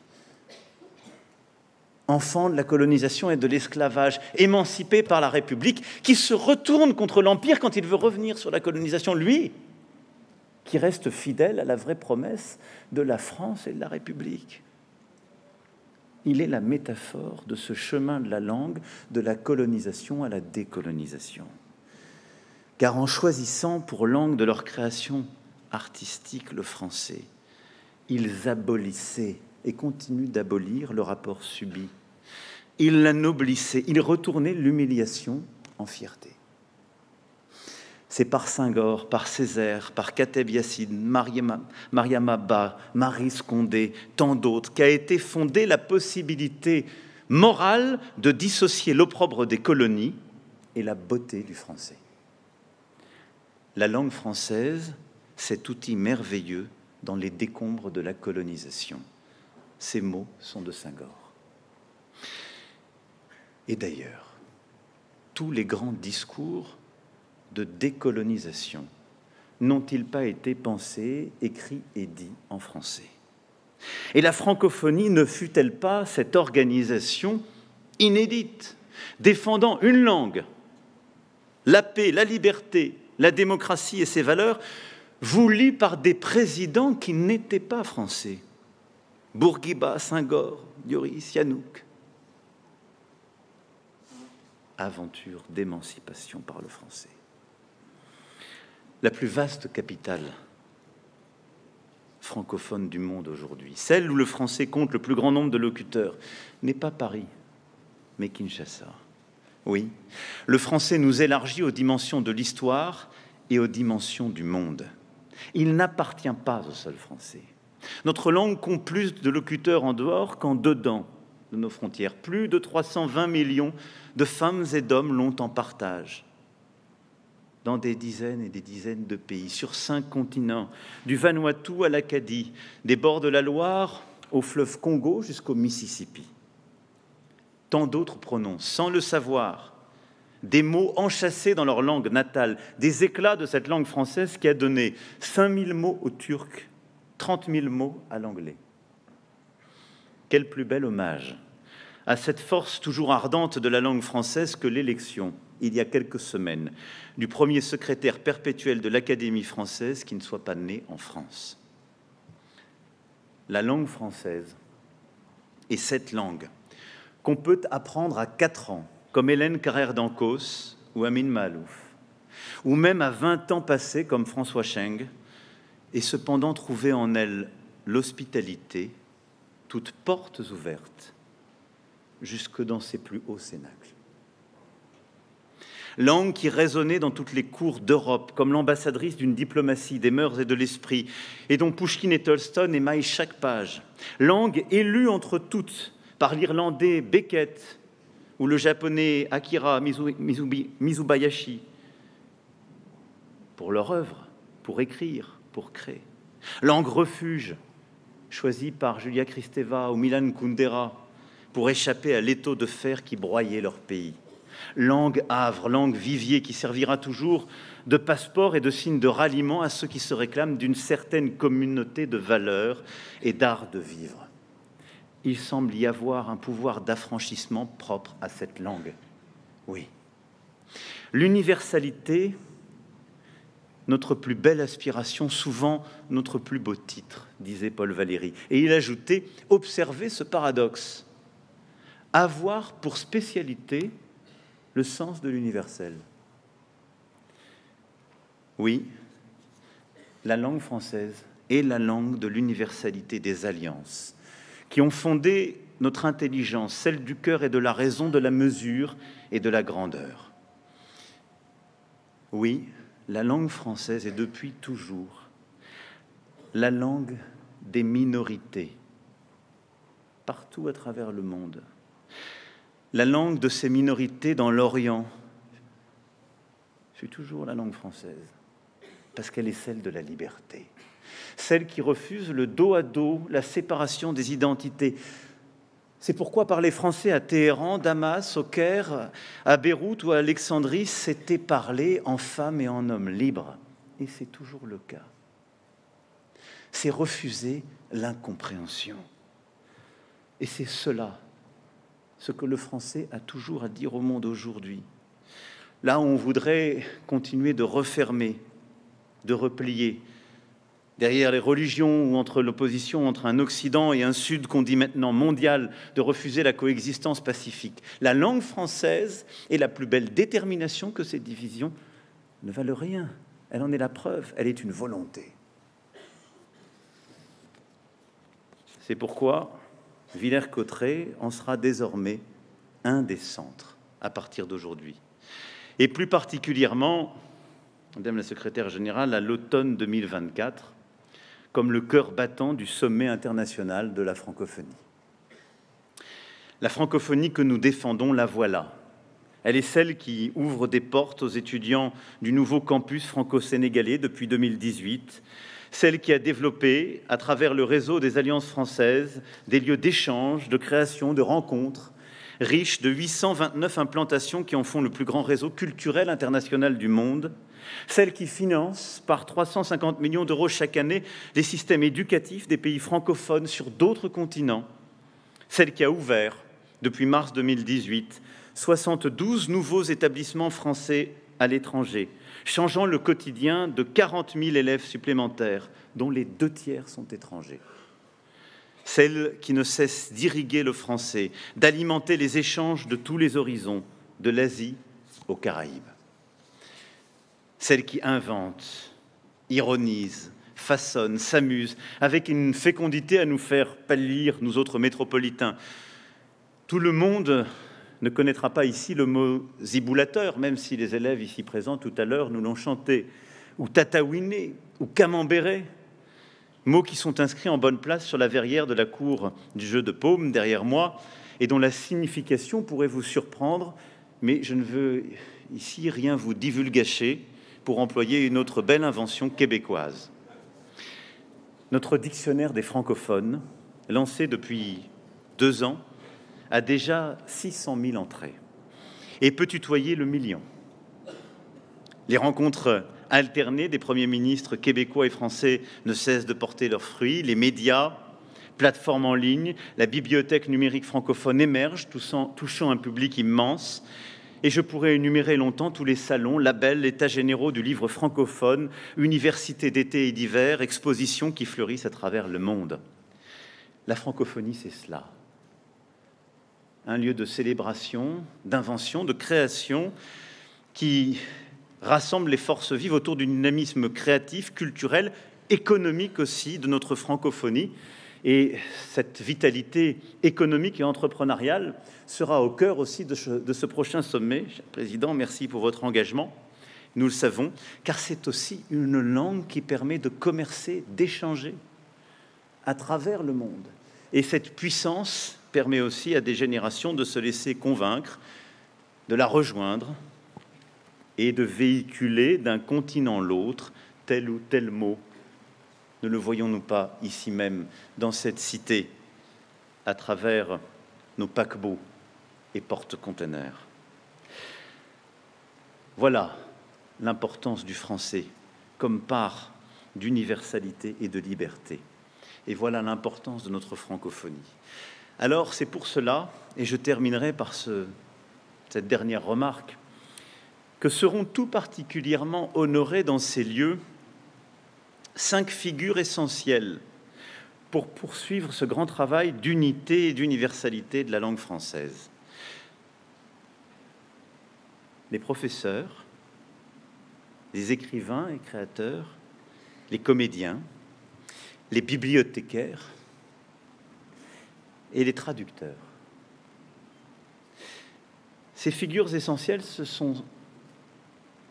Enfant de la colonisation et de l'esclavage, émancipé par la République, qui se retourne contre l'Empire quand il veut revenir sur la colonisation, lui, qui reste fidèle à la vraie promesse de la France et de la République. Il est la métaphore de ce chemin de la langue, de la colonisation à la décolonisation. Car en choisissant pour langue de leur création artistique le français, ils abolissaient et continuent d'abolir le rapport subi. Ils l'annoblissaient, ils retournaient l'humiliation en fierté. C'est par Senghor, par Césaire, par Kateb Yassine, Mariama Ba, Marie Scondé, tant d'autres, qu'a été fondée la possibilité morale de dissocier l'opprobre des colonies et la beauté du français. La langue française, cet outil merveilleux dans les décombres de la colonisation. Ces mots sont de Senghor. Et d'ailleurs, tous les grands discours de décolonisation n'ont-ils pas été pensés, écrits et dits en français? Et la francophonie ne fut-elle pas cette organisation inédite, défendant une langue, la paix, la liberté, la démocratie et ses valeurs, voulues par des présidents qui n'étaient pas français? Bourguiba, Senghor, Dioris, Yanouk. Aventure d'émancipation par le français. La plus vaste capitale francophone du monde aujourd'hui, celle où le français compte le plus grand nombre de locuteurs, n'est pas Paris, mais Kinshasa. Oui, le français nous élargit aux dimensions de l'histoire et aux dimensions du monde. Il n'appartient pas au seul français. Notre langue compte plus de locuteurs en dehors qu'en dedans de nos frontières. Plus de 320 millions de femmes et d'hommes l'ont en partage. Dans des dizaines et des dizaines de pays, sur 5 continents, du Vanuatu à l'Acadie, des bords de la Loire au fleuve Congo jusqu'au Mississippi. Tant d'autres prononcent, sans le savoir, des mots enchâssés dans leur langue natale, des éclats de cette langue française qui a donné 5000 mots au turc, 30 000 mots à l'anglais. Quel plus bel hommage à cette force toujours ardente de la langue française que l'élection, il y a quelques semaines, du premier secrétaire perpétuel de l'Académie française qui ne soit pas né en France. La langue française est cette langue qu'on peut apprendre à 4 ans, comme Hélène Carrère d'Ancos ou Amin Maalouf, ou même à 20 ans passés, comme François Cheng, et cependant trouver en elle l'hospitalité, toutes portes ouvertes, jusque dans ses plus hauts cénacles. Langue qui résonnait dans toutes les cours d'Europe, comme l'ambassadrice d'une diplomatie, des mœurs et de l'esprit, et dont Pouchkine et Tolstoï émaillent chaque page. Langue élue entre toutes par l'Irlandais Beckett ou le Japonais Akira Mizubayashi, pour leur œuvre, pour écrire, pour créer. Langue refuge, choisie par Julia Kristeva ou Milan Kundera, pour échapper à l'étau de fer qui broyait leur pays. Langue havre, langue vivier qui servira toujours de passeport et de signe de ralliement à ceux qui se réclament d'une certaine communauté de valeurs et d'art de vivre. Il semble y avoir un pouvoir d'affranchissement propre à cette langue. Oui. L'universalité, notre plus belle aspiration, souvent notre plus beau titre, disait Paul Valéry. Et il ajoutait, observez ce paradoxe. Avoir pour spécialité le sens de l'universel. Oui, la langue française est la langue de l'universalité des alliances, qui ont fondé notre intelligence, celle du cœur et de la raison, de la mesure et de la grandeur. Oui, la langue française est depuis toujours la langue des minorités, partout à travers le monde. La langue de ces minorités dans l'Orient, c'est toujours la langue française, parce qu'elle est celle de la liberté, celle qui refuse le dos à dos, la séparation des identités. C'est pourquoi parler français à Téhéran, Damas, au Caire, à Beyrouth ou à Alexandrie, c'était parler en femme et en homme libre. Et c'est toujours le cas. C'est refuser l'incompréhension. Et c'est cela, ce que le français a toujours à dire au monde aujourd'hui. Là où on voudrait continuer de refermer, de replier, derrière les religions ou entre l'opposition entre un Occident et un Sud qu'on dit maintenant mondial, de refuser la coexistence pacifique. La langue française est la plus belle détermination que ces divisions ne valent rien. Elle en est la preuve, elle est une volonté. C'est pourquoi Villers-Cotterêts en sera désormais un des centres à partir d'aujourd'hui. Et plus particulièrement, Madame la secrétaire générale, à l'automne 2024, comme le cœur battant du sommet international de la francophonie. La francophonie que nous défendons, la voilà. Elle est celle qui ouvre des portes aux étudiants du nouveau campus franco-sénégalais depuis 2018, celle qui a développé, à travers le réseau des alliances françaises, des lieux d'échange, de création, de rencontres, riches de 829 implantations qui en font le plus grand réseau culturel international du monde, celle qui finance par 350 millions d'euros chaque année les systèmes éducatifs des pays francophones sur d'autres continents, celle qui a ouvert, depuis mars 2018, 72 nouveaux établissements français à l'étranger, changeant le quotidien de 40 000 élèves supplémentaires, dont les 2/3 sont étrangers. Celle qui ne cesse d'irriguer le français, d'alimenter les échanges de tous les horizons, de l'Asie aux Caraïbes. Celle qui invente, ironise, façonne, s'amuse, avec une fécondité à nous faire pâlir, nous autres métropolitains. Tout le monde ne connaîtra pas ici le mot ziboulateur, même si les élèves ici présents tout à l'heure nous l'ont chanté, ou tataouiné, ou camembéré, mots qui sont inscrits en bonne place sur la verrière de la cour du jeu de paume derrière moi, et dont la signification pourrait vous surprendre, mais je ne veux ici rien vous divulgacher, pour employer une autre belle invention québécoise. Notre dictionnaire des francophones, lancé depuis 2 ans, a déjà 600 000 entrées et peut tutoyer le million. Les rencontres alternées des premiers ministres québécois et français ne cessent de porter leurs fruits. Les médias, plateformes en ligne, la bibliothèque numérique francophone émergent, touchant un public immense. Et je pourrais énumérer longtemps tous les salons, labels, états généraux du livre francophone, universités d'été et d'hiver, expositions qui fleurissent à travers le monde. La francophonie, c'est cela. Un lieu de célébration, d'invention, de création qui rassemble les forces vives autour du dynamisme créatif, culturel, économique aussi de notre francophonie. Et cette vitalité économique et entrepreneuriale sera au cœur aussi de ce prochain sommet. Cher Président, merci pour votre engagement. Nous le savons, car c'est aussi une langue qui permet de commercer, d'échanger à travers le monde. Et cette puissance permet aussi à des générations de se laisser convaincre, de la rejoindre et de véhiculer d'un continent l'autre tel ou tel mot. Ne le voyons-nous pas ici même, dans cette cité, à travers nos paquebots et porte-conteneurs? Voilà l'importance du français comme part d'universalité et de liberté. Et voilà l'importance de notre francophonie. Alors, c'est pour cela, et je terminerai par cette dernière remarque, que seront tout particulièrement honorés dans ces lieux 5 figures essentielles pour poursuivre ce grand travail d'unité et d'universalité de la langue française. Les professeurs, les écrivains et créateurs, les comédiens, les bibliothécaires et les traducteurs. Ces figures essentielles, ce sont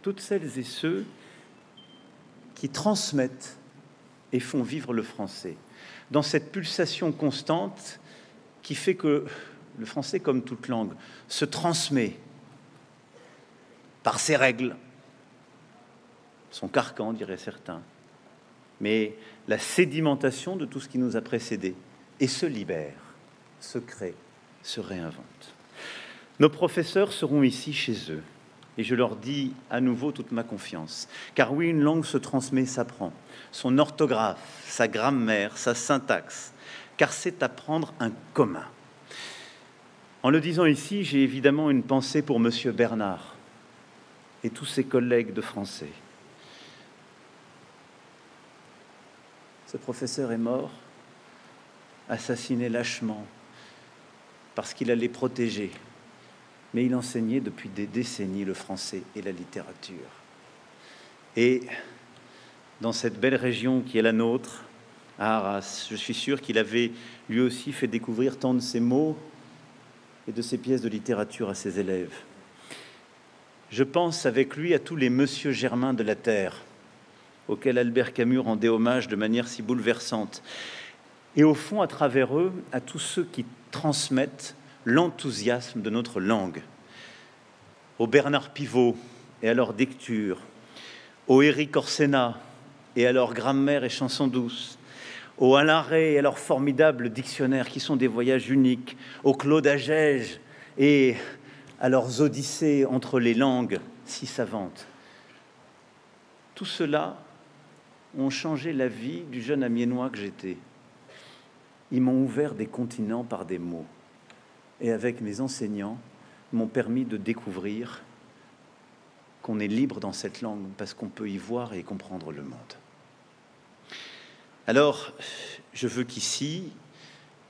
toutes celles et ceux qui transmettent et font vivre le français, dans cette pulsation constante qui fait que le français, comme toute langue, se transmet par ses règles, son carcan, diraient certains, mais la sédimentation de tout ce qui nous a précédés, et se libère, se crée, se réinvente. Nos professeurs seront ici chez eux, et je leur dis à nouveau toute ma confiance, car oui, une langue se transmet, s'apprend, son orthographe, sa grammaire, sa syntaxe, car c'est apprendre un commun. En le disant ici, j'ai évidemment une pensée pour Monsieur Bernard et tous ses collègues de français. Ce professeur est mort, assassiné lâchement, parce qu'il allait protéger. Mais il enseignait depuis des décennies le français et la littérature. Et dans cette belle région qui est la nôtre, à Arras, je suis sûr qu'il avait lui aussi fait découvrir tant de ses mots et de ses pièces de littérature à ses élèves. Je pense avec lui à tous les Monsieur Germain de la Terre, auxquels Albert Camus rendait hommage de manière si bouleversante. Et au fond, à travers eux, à tous ceux qui transmettent l'enthousiasme de notre langue, au Bernard Pivot et à leur lecture, au Éric Orsena et à leur grammaire et chansons douces, au Alain Rey et à leurs formidables dictionnaires qui sont des voyages uniques, au Claude Agege et à leurs odyssées entre les langues si savantes. Tout cela ont changé la vie du jeune Amiénois que j'étais. Ils m'ont ouvert des continents par des mots. Et avec mes enseignants, m'ont permis de découvrir qu'on est libre dans cette langue parce qu'on peut y voir et y comprendre le monde. Alors, je veux qu'ici,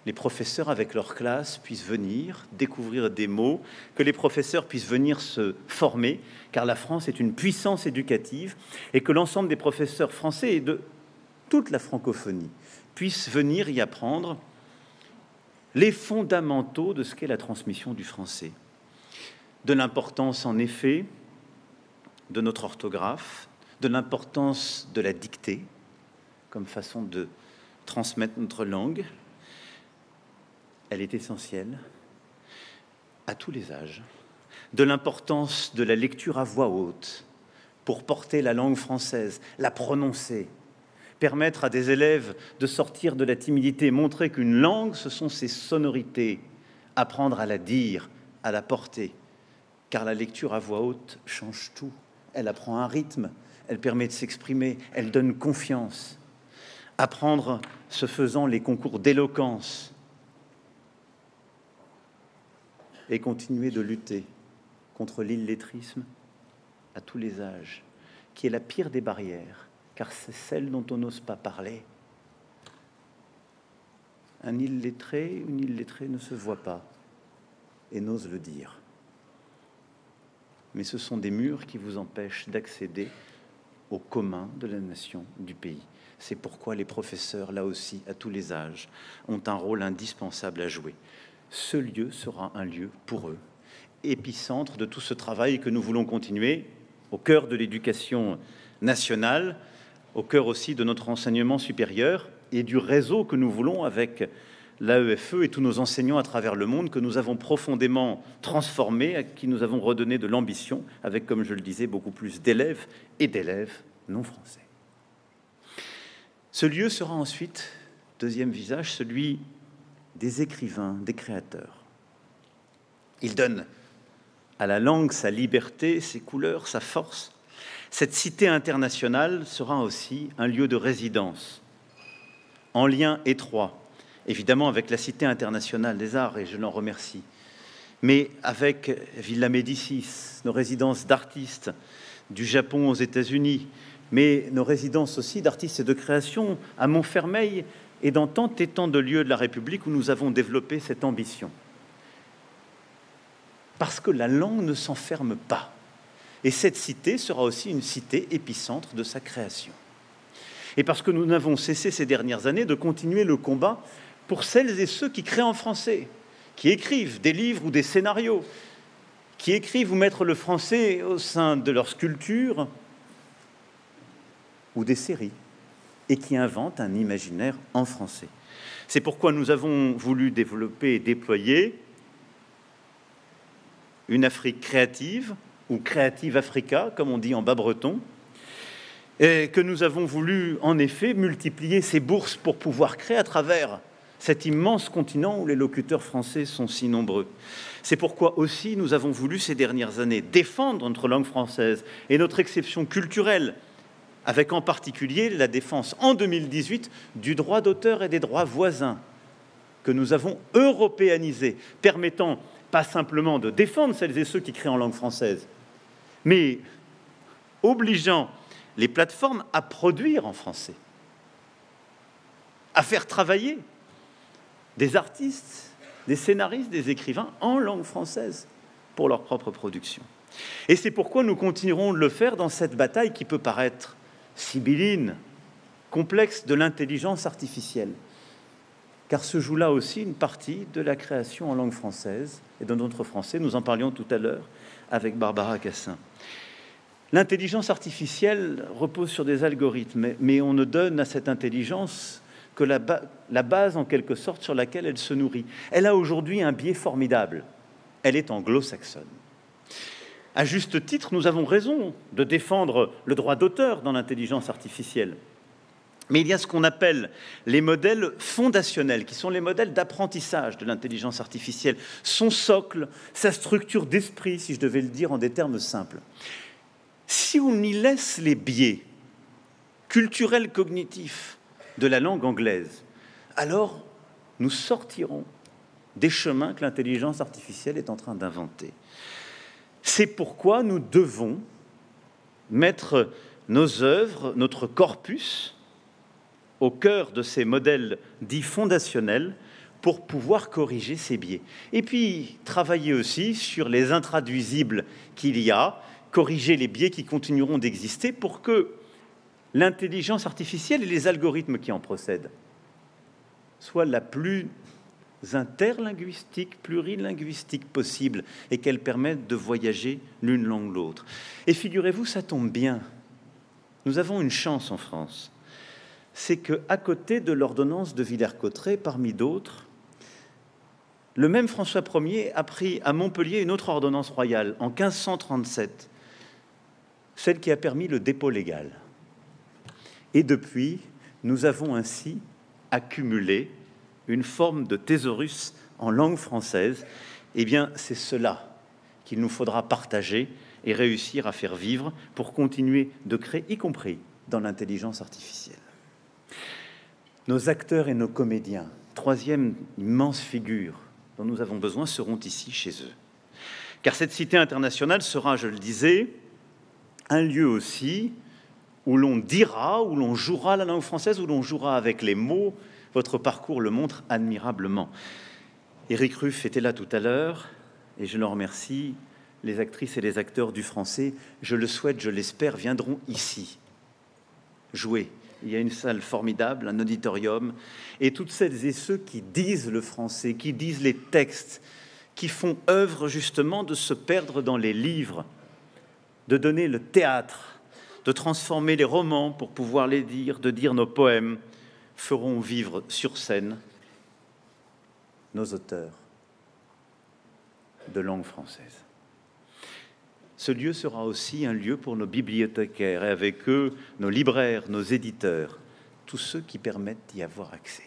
les professeurs avec leur classe puissent venir découvrir des mots, que les professeurs puissent venir se former, car la France est une puissance éducative, et que l'ensemble des professeurs français et de toute la francophonie puissent venir y apprendre les fondamentaux de ce qu'est la transmission du français, de l'importance en effet de notre orthographe, de l'importance de la dictée comme façon de transmettre notre langue. Elle est essentielle à tous les âges, de l'importance de la lecture à voix haute pour porter la langue française, la prononcer, permettre à des élèves de sortir de la timidité, montrer qu'une langue, ce sont ses sonorités, apprendre à la dire, à la porter, car la lecture à voix haute change tout. Elle apprend un rythme, elle permet de s'exprimer, elle donne confiance. Apprendre, ce faisant, les concours d'éloquence et continuer de lutter contre l'illettrisme à tous les âges, qui est la pire des barrières, car c'est celle dont on n'ose pas parler. Un illettré, une illettrée ne se voit pas et n'ose le dire. Mais ce sont des murs qui vous empêchent d'accéder au commun de la nation, du pays. C'est pourquoi les professeurs, là aussi, à tous les âges, ont un rôle indispensable à jouer. Ce lieu sera un lieu pour eux, épicentre de tout ce travail que nous voulons continuer, au cœur de l'éducation nationale, au cœur aussi de notre enseignement supérieur et du réseau que nous voulons avec l'AEFE et tous nos enseignants à travers le monde que nous avons profondément transformés, à qui nous avons redonné de l'ambition, avec, comme je le disais, beaucoup plus d'élèves et d'élèves non français. Ce lieu sera ensuite, deuxième visage, celui des écrivains, des créateurs. Il donne à la langue sa liberté, ses couleurs, sa force. Cette cité internationale sera aussi un lieu de résidence, en lien étroit, évidemment avec la Cité internationale des arts, et je l'en remercie, mais avec Villa Médicis, nos résidences d'artistes du Japon aux États-Unis, mais nos résidences aussi d'artistes et de création à Montfermeil et dans tant et tant de lieux de la République où nous avons développé cette ambition. Parce que la langue ne s'enferme pas. Et cette cité sera aussi une cité épicentre de sa création. Et parce que nous n'avons cessé ces dernières années de continuer le combat pour celles et ceux qui créent en français, qui écrivent des livres ou des scénarios, qui écrivent ou mettent le français au sein de leur sculpture ou des séries, et qui inventent un imaginaire en français. C'est pourquoi nous avons voulu développer et déployer une Afrique créative, ou Creative Africa, comme on dit en bas breton, et que nous avons voulu, en effet, multiplier ces bourses pour pouvoir créer à travers cet immense continent où les locuteurs français sont si nombreux. C'est pourquoi aussi nous avons voulu, ces dernières années, défendre notre langue française et notre exception culturelle, avec en particulier la défense en 2018 du droit d'auteur et des droits voisins, que nous avons européanisé, permettant pas simplement de défendre celles et ceux qui créent en langue française, mais obligeant les plateformes à produire en français. à faire travailler des artistes, des scénaristes, des écrivains en langue française pour leur propre production. Et c'est pourquoi nous continuerons de le faire dans cette bataille qui peut paraître sibylline, complexe, de l'intelligence artificielle. Car se joue là aussi une partie de la création en langue française et de notre français. Nous en parlions tout à l'heure avec Barbara Cassin. L'intelligence artificielle repose sur des algorithmes, mais on ne donne à cette intelligence que la base, en quelque sorte, sur laquelle elle se nourrit. Elle a aujourd'hui un biais formidable. Elle est anglo-saxonne. À juste titre, nous avons raison de défendre le droit d'auteur dans l'intelligence artificielle. Mais il y a ce qu'on appelle les modèles fondationnels, qui sont les modèles d'apprentissage de l'intelligence artificielle. Son socle, sa structure d'esprit, si je devais le dire en des termes simples. Si on y laisse les biais culturels cognitifs de la langue anglaise, alors nous sortirons des chemins que l'intelligence artificielle est en train d'inventer. C'est pourquoi nous devons mettre nos œuvres, notre corpus, au cœur de ces modèles dits fondationnels pour pouvoir corriger ces biais. Et puis, travailler aussi sur les intraduisibles qu'il y a, corriger les biais qui continueront d'exister pour que l'intelligence artificielle et les algorithmes qui en procèdent soient la plus interlinguistique, plurilinguistique possible et qu'elles permettent de voyager l'une langue l'autre. Et figurez-vous, ça tombe bien. Nous avons une chance en France. C'est qu'à côté de l'ordonnance de Villers-Cotterêts, parmi d'autres, le même François Ier a pris à Montpellier une autre ordonnance royale en 1537, celle qui a permis le dépôt légal. Et depuis, nous avons ainsi accumulé une forme de thésaurus en langue française. Eh bien, c'est cela qu'il nous faudra partager et réussir à faire vivre pour continuer de créer, y compris dans l'intelligence artificielle. Nos acteurs et nos comédiens, troisième immense figure dont nous avons besoin, seront ici chez eux. Car cette cité internationale sera, je le disais, un lieu aussi où l'on dira, où l'on jouera la langue française, où l'on jouera avec les mots. Votre parcours le montre admirablement. Éric Ruff était là tout à l'heure, et je le remercie. Les actrices et les acteurs du français, je le souhaite, je l'espère, viendront ici jouer. Il y a une salle formidable, un auditorium, et toutes celles et ceux qui disent le français, qui disent les textes, qui font œuvre justement de se perdre dans les livres, de donner le théâtre, de transformer les romans pour pouvoir les dire, de dire nos poèmes, feront vivre sur scène nos auteurs de langue française. Ce lieu sera aussi un lieu pour nos bibliothécaires et avec eux nos libraires, nos éditeurs, tous ceux qui permettent d'y avoir accès.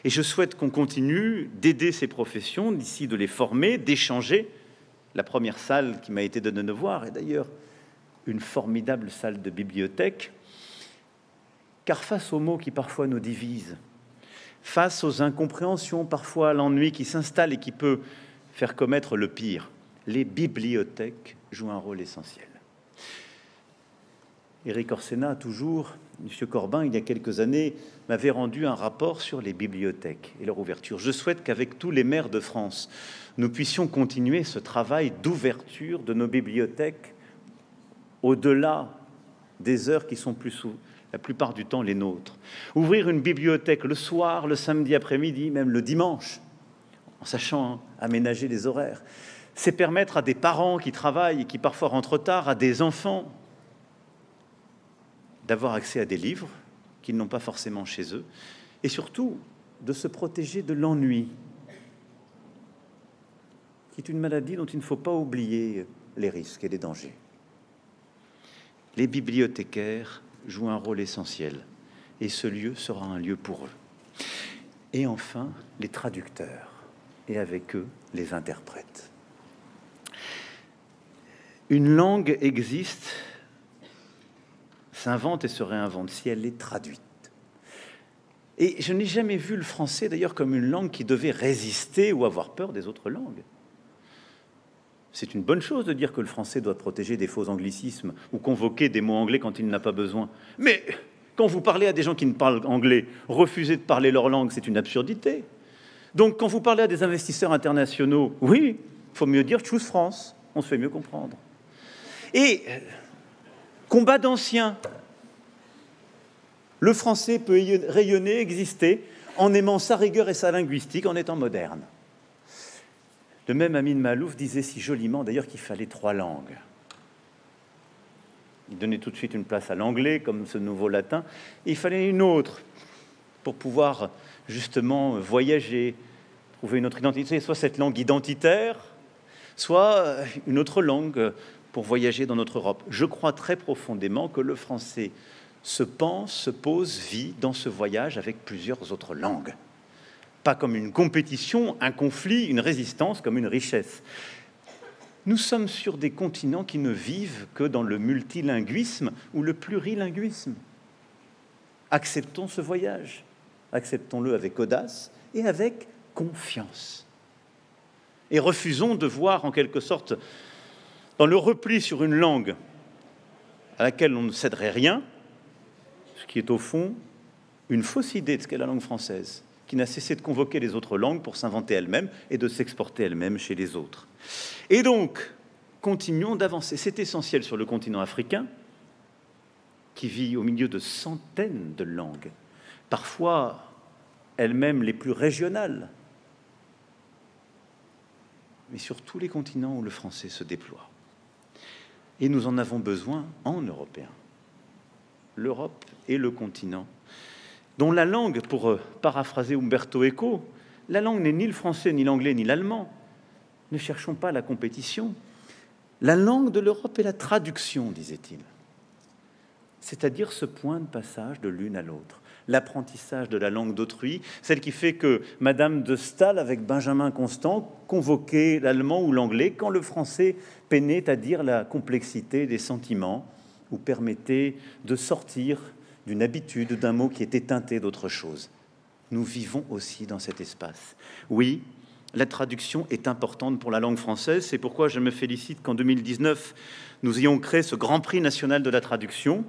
Et je souhaite qu'on continue d'aider ces professions, d'ici de les former, d'échanger. La première salle qui m'a été donnée de voir est d'ailleurs une formidable salle de bibliothèque, car face aux mots qui parfois nous divisent, face aux incompréhensions, parfois à l'ennui qui s'installe et qui peut faire commettre le pire, les bibliothèques jouent un rôle essentiel. Éric Orsena, toujours, M. Corbin, il y a quelques années, m'avait rendu un rapport sur les bibliothèques et leur ouverture. Je souhaite qu'avec tous les maires de France, nous puissions continuer ce travail d'ouverture de nos bibliothèques au-delà des heures qui sont la plupart du temps les nôtres. Ouvrir une bibliothèque le soir, le samedi après-midi, même le dimanche, en sachant aménager les horaires, c'est permettre à des parents qui travaillent et qui parfois rentrent tard, à des enfants, d'avoir accès à des livres qu'ils n'ont pas forcément chez eux, et surtout de se protéger de l'ennui, qui est une maladie dont il ne faut pas oublier les risques et les dangers. Les bibliothécaires jouent un rôle essentiel, et ce lieu sera un lieu pour eux. Et enfin, les traducteurs, et avec eux, les interprètes. Une langue existe, s'invente et se réinvente si elle est traduite. Et je n'ai jamais vu le français, d'ailleurs, comme une langue qui devait résister ou avoir peur des autres langues. C'est une bonne chose de dire que le français doit protéger des faux anglicismes ou convoquer des mots anglais quand il n'a pas besoin. Mais Quand vous parlez à des gens qui ne parlent anglais, refuser de parler leur langue, c'est une absurdité. Donc, quand vous parlez à des investisseurs internationaux, oui, il faut mieux dire « choose France », on se fait mieux comprendre. Et combat d'anciens. Le français peut rayonner, exister, en aimant sa rigueur et sa linguistique, en étant moderne. Le même Amin Maalouf disait si joliment, d'ailleurs, qu'il fallait 3 langues. Il donnait tout de suite une place à l'anglais, comme ce nouveau latin, et il fallait une autre pour pouvoir justement voyager, trouver une autre identité, soit cette langue identitaire, soit une autre langue pour voyager dans notre Europe. Je crois très profondément que le français se pense, se pose, vit dans ce voyage avec plusieurs autres langues. Pas comme une compétition, un conflit, une résistance, comme une richesse. Nous sommes sur des continents qui ne vivent que dans le multilinguisme ou le plurilinguisme. Acceptons ce voyage, acceptons-le avec audace et avec confiance. Et refusons de voir en quelque sorte, dans le repli sur une langue à laquelle on ne céderait rien, ce qui est au fond une fausse idée de ce qu'est la langue française, qui n'a cessé de convoquer les autres langues pour s'inventer elle-même et de s'exporter elle-même chez les autres. Et donc, continuons d'avancer. C'est essentiel sur le continent africain, qui vit au milieu de centaines de langues, parfois elles-mêmes les plus régionales, mais sur tous les continents où le français se déploie. Et nous en avons besoin en Européens. L'Europe est le continent dont la langue, pour paraphraser Umberto Eco, la langue n'est ni le français, ni l'anglais, ni l'allemand. Ne cherchons pas la compétition. La langue de l'Europe est la traduction, disait-il. C'est-à-dire ce point de passage de l'une à l'autre. L'apprentissage de la langue d'autrui, celle qui fait que Madame de Staël, avec Benjamin Constant, convoquait l'allemand ou l'anglais quand le français peinait à dire la complexité des sentiments ou permettait de sortir d'une habitude, d'un mot qui était teinté d'autre chose. Nous vivons aussi dans cet espace. Oui, la traduction est importante pour la langue française. C'est pourquoi je me félicite qu'en 2019, nous ayons créé ce Grand Prix national de la traduction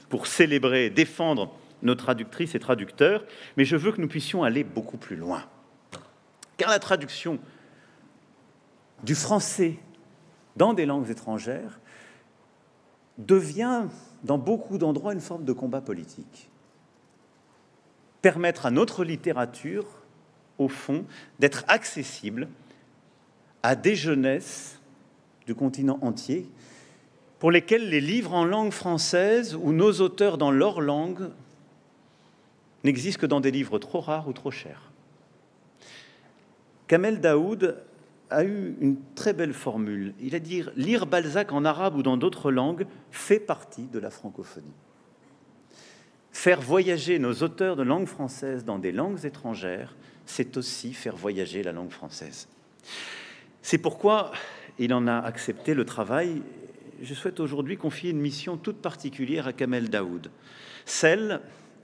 pour célébrer et défendre nos traductrices et traducteurs. Mais je veux que nous puissions aller beaucoup plus loin. Car la traduction du français dans des langues étrangères devient, dans beaucoup d'endroits, une forme de combat politique. Permettre à notre littérature, au fond, d'être accessible à des jeunesses du continent entier, pour lesquelles les livres en langue française ou nos auteurs dans leur langue n'existent que dans des livres trop rares ou trop chers. Kamel Daoud a eu une très belle formule. Il a dit « Lire Balzac en arabe ou dans d'autres langues fait partie de la francophonie ». Faire voyager nos auteurs de langue française dans des langues étrangères, c'est aussi faire voyager la langue française. C'est pourquoi il en a accepté le travail. Je souhaite aujourd'hui confier une mission toute particulière à Kamel Daoud. Celle,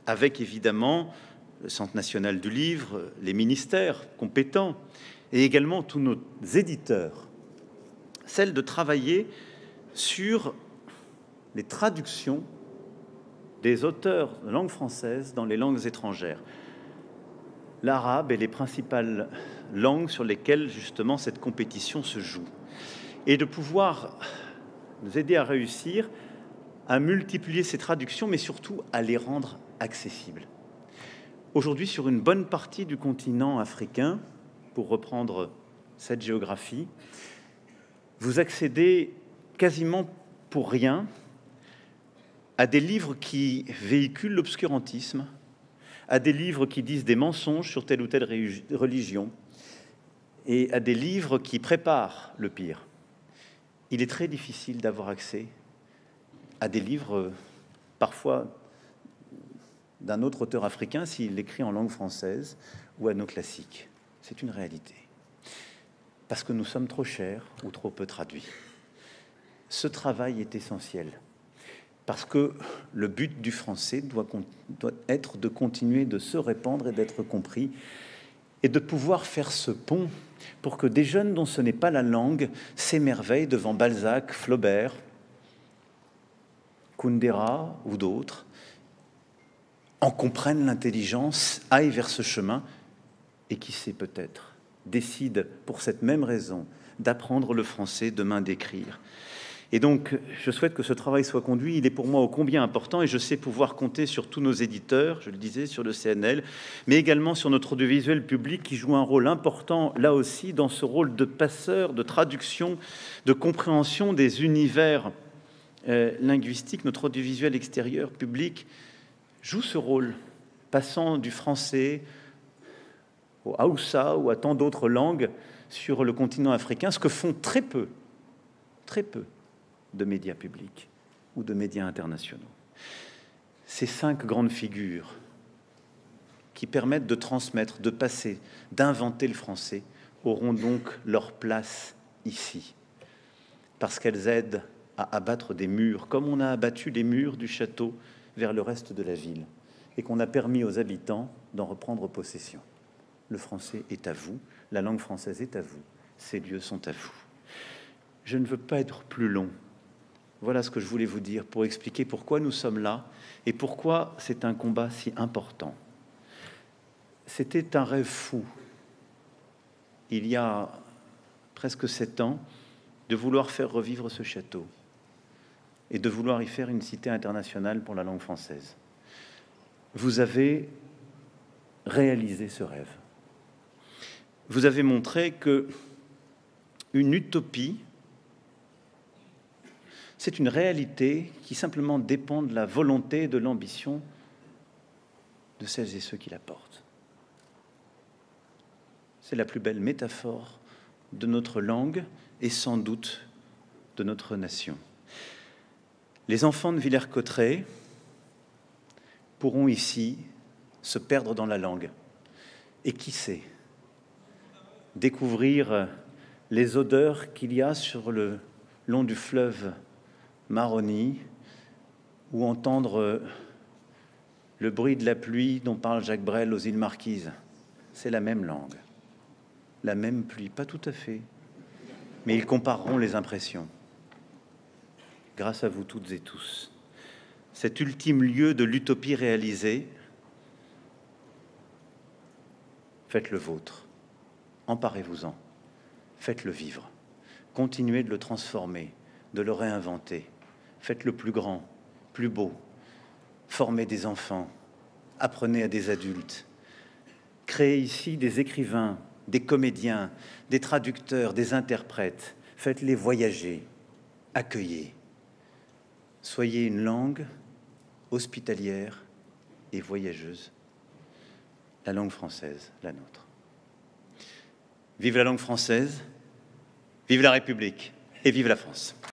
avec évidemment le Centre national du livre, les ministères compétents, et également tous nos éditeurs, celle de travailler sur les traductions des auteurs de langue française dans les langues étrangères. L'arabe est les principales langues sur lesquelles, justement, cette compétition se joue. Et de pouvoir nous aider à réussir à multiplier ces traductions, mais surtout à les rendre accessibles. Aujourd'hui, sur une bonne partie du continent africain, pour reprendre cette géographie, vous accédez quasiment pour rien à des livres qui véhiculent l'obscurantisme, à des livres qui disent des mensonges sur telle ou telle religion, et à des livres qui préparent le pire. Il est très difficile d'avoir accès à des livres, parfois d'un autre auteur africain, s'il écrit en langue française, ou à nos classiques. C'est une réalité. Parce que nous sommes trop chers ou trop peu traduits. Ce travail est essentiel. Parce que le but du français doit être de continuer de se répandre et d'être compris, et de pouvoir faire ce pont pour que des jeunes dont ce n'est pas la langue s'émerveillent devant Balzac, Flaubert, Kundera ou d'autres, en comprennent l'intelligence, aillent vers ce chemin, et qui sait peut-être, décide pour cette même raison d'apprendre le français, demain d'écrire. Et donc, je souhaite que ce travail soit conduit. Il est pour moi ô combien important, et je sais pouvoir compter sur tous nos éditeurs, je le disais, sur le CNL, mais également sur notre audiovisuel public qui joue un rôle important, là aussi, dans ce rôle de passeur, de traduction, de compréhension des univers linguistiques. Notre audiovisuel extérieur public joue ce rôle, passant du français au Haoussa ou à tant d'autres langues sur le continent africain, ce que font très peu de médias publics ou de médias internationaux. Ces 5 grandes figures qui permettent de transmettre, de passer, d'inventer le français auront donc leur place ici, parce qu'elles aident à abattre des murs, comme on a abattu les murs du château vers le reste de la ville, et qu'on a permis aux habitants d'en reprendre possession. Le français est à vous, la langue française est à vous, ces lieux sont à vous. Je ne veux pas être plus long. Voilà ce que je voulais vous dire pour expliquer pourquoi nous sommes là et pourquoi c'est un combat si important. C'était un rêve fou, il y a presque 7 ans, de vouloir faire revivre ce château et de vouloir y faire une cité internationale pour la langue française. Vous avez réalisé ce rêve. Vous avez montré que une utopie, c'est une réalité qui simplement dépend de la volonté et de l'ambition de celles et ceux qui la portent. C'est la plus belle métaphore de notre langue et sans doute de notre nation. Les enfants de Villers-Cotterêts pourront ici se perdre dans la langue et qui sait, découvrir les odeurs qu'il y a sur le long du fleuve Maroni, ou entendre le bruit de la pluie dont parle Jacques Brel aux îles Marquises. C'est la même langue, la même pluie, pas tout à fait, mais ils compareront les impressions. Grâce à vous toutes et tous, cet ultime lieu de l'utopie réalisée, faites le vôtre, emparez-vous-en, faites-le vivre, continuez de le transformer, de le réinventer. Faites-le plus grand, plus beau. Formez des enfants, apprenez à des adultes. Créez ici des écrivains, des comédiens, des traducteurs, des interprètes. Faites-les voyager, accueillez. Soyez une langue hospitalière et voyageuse. La langue française, la nôtre. Vive la langue française, vive la République et vive la France.